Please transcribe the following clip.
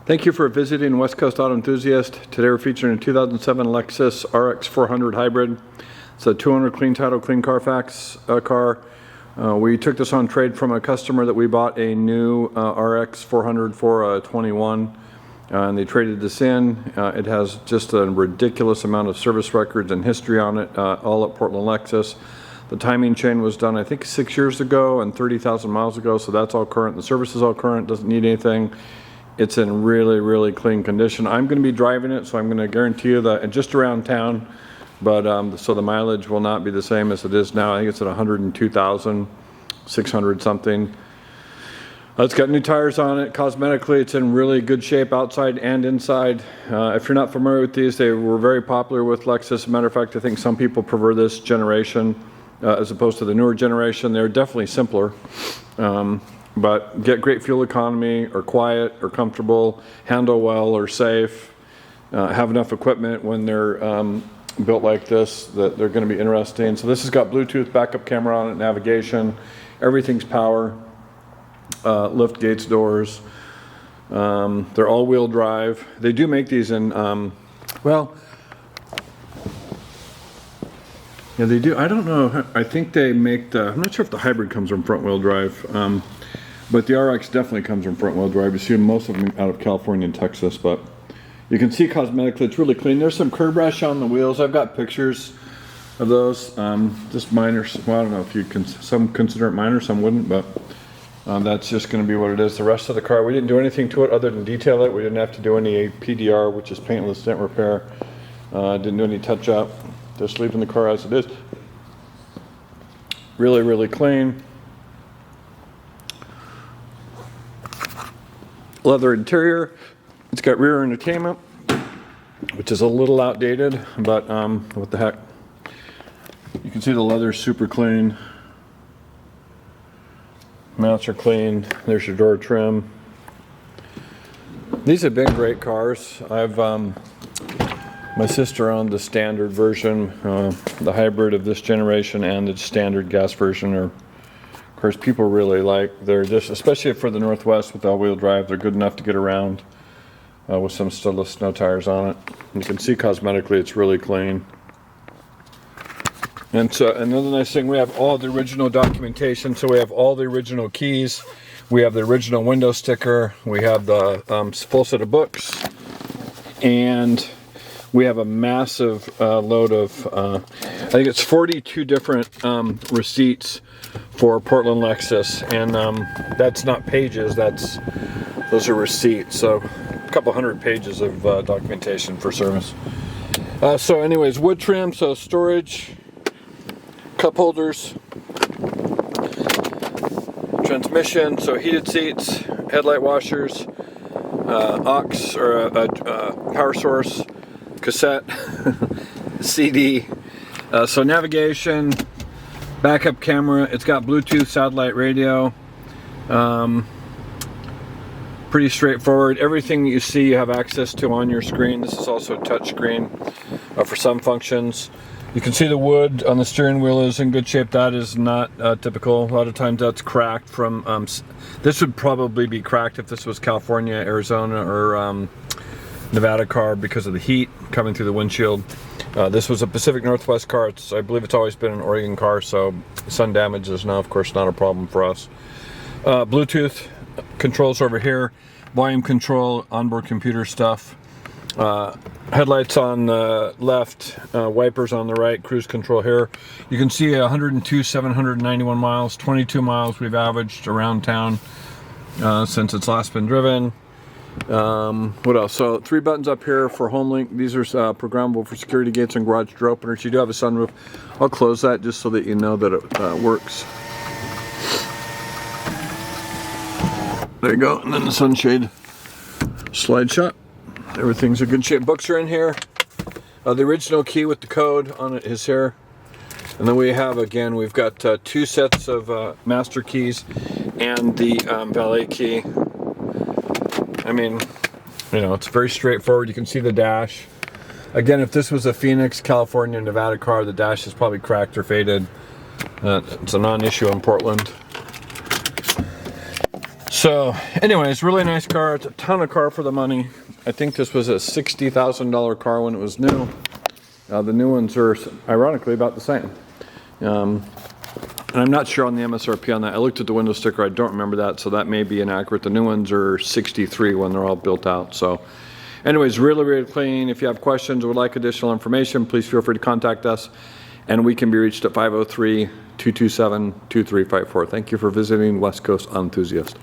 Thank you for visiting West Coast Auto Enthusiast. Today we're featuring a 2007 Lexus RX 400 Hybrid. It's a 200 clean title, clean Carfax car. We took this on trade from a customer that we bought a new RX 400 for 21, and they traded this in. It has just a ridiculous amount of service records and history on it, all at Portland Lexus. The timing chain was done, I think, 6 years ago and 30,000 miles ago, so that's all current. The service is all current, doesn't need anything. It's in really, really clean condition. I'm going to be driving it, so I'm going to guarantee you that just around town, but so the mileage will not be the same as it is now. I think it's at 102,600 something. It's got new tires on it. Cosmetically, it's in really good shape outside and inside. If you're not familiar with these, they were very popular with Lexus. As a matter of fact, I think some people prefer this generation as opposed to the newer generation. They're definitely simpler. But get great fuel economy, or quiet, or comfortable, handle well, or safe, have enough equipment when they're built like this that they're going to be interesting. So this has got Bluetooth, backup camera on it, navigation, everything's power, lift gates, doors. They're all-wheel drive. They do make these in, well, yeah, they do. I don't know. I think they make the, I'm not sure if the hybrid comes from front-wheel drive. But the RX definitely comes from front-wheel drive. You see most of them out of California and Texas, but you can see cosmetically it's really clean. There's some curb rash on the wheels. I've got pictures of those. Just minor. Well, I don't know if you can. Some consider it minor, some wouldn't, but that's just going to be what it is. The rest of the car, we didn't do anything to it other than detail it. We didn't have to do any PDR, which is paintless dent repair. Didn't do any touch-up. Just leaving the car as it is. Really, really clean. Leather interior. It's got rear entertainment, which is a little outdated, but what the heck. You can see the leather's super clean. Mounts are clean. There's your door trim. These have been great cars. I've my sister owned the standard version, the hybrid of this generation, and the standard gas version are, of course, people really like. They're just, especially for the Northwest with all-wheel drive, they're good enough to get around with some studdless snow tires on it. You can see cosmetically it's really clean. And so another nice thing, we have all the original documentation. So we have all the original keys. We have the original window sticker. We have the full set of books. And we have a massive load of, I think it's 42 different receipts for Portland Lexus, and that's not pages, those are receipts, so a couple hundred pages of documentation for service. So anyways, wood trim, so storage, cup holders, transmission, so heated seats, headlight washers, aux or power source, cassette, CD, so navigation, backup camera. It's got Bluetooth, satellite radio. Pretty straightforward. Everything that you see you have access to on your screen. This is also a touch screen for some functions. You can see the wood on the steering wheel is in good shape. That is not typical. A lot of times that's cracked from, this would probably be cracked if this was California, Arizona, or Nevada car because of the heat coming through the windshield. This was a Pacific Northwest car. I believe it's always been an Oregon car, so sun damage is now, of course, not a problem for us. Bluetooth controls over here, volume control, onboard computer stuff. Headlights on the left, wipers on the right, cruise control here. You can see 102,791 miles, 22 miles we've averaged around town since it's last been driven. What else? So 3 buttons up here for home link. These are programmable for security gates and garage door openers. You do have a sunroof. I'll close that just so that you know that it works. There you go. And then the sunshade slide shut. Everything's in good shape. Books are in here. The original key with the code on it is here. And then we have, again, we've got 2 sets of master keys and the valet key. I mean, you know, it's very straightforward. You can see the dash. Again, if this was a Phoenix, California, Nevada car, the dash is probably cracked or faded. It's a non-issue in Portland. So anyways, really nice car. It's a ton of car for the money. I think this was a $60,000 car when it was new. The new ones are ironically about the same. And I'm not sure on the MSRP on that. I looked at the window sticker, I don't remember that, so that may be inaccurate. The new ones are 63 when they're all built out. So anyways, really, really clean. If you have questions or would like additional information, please feel free to contact us. And we can be reached at 503-227-2354. Thank you for visiting West Coast Enthusiast.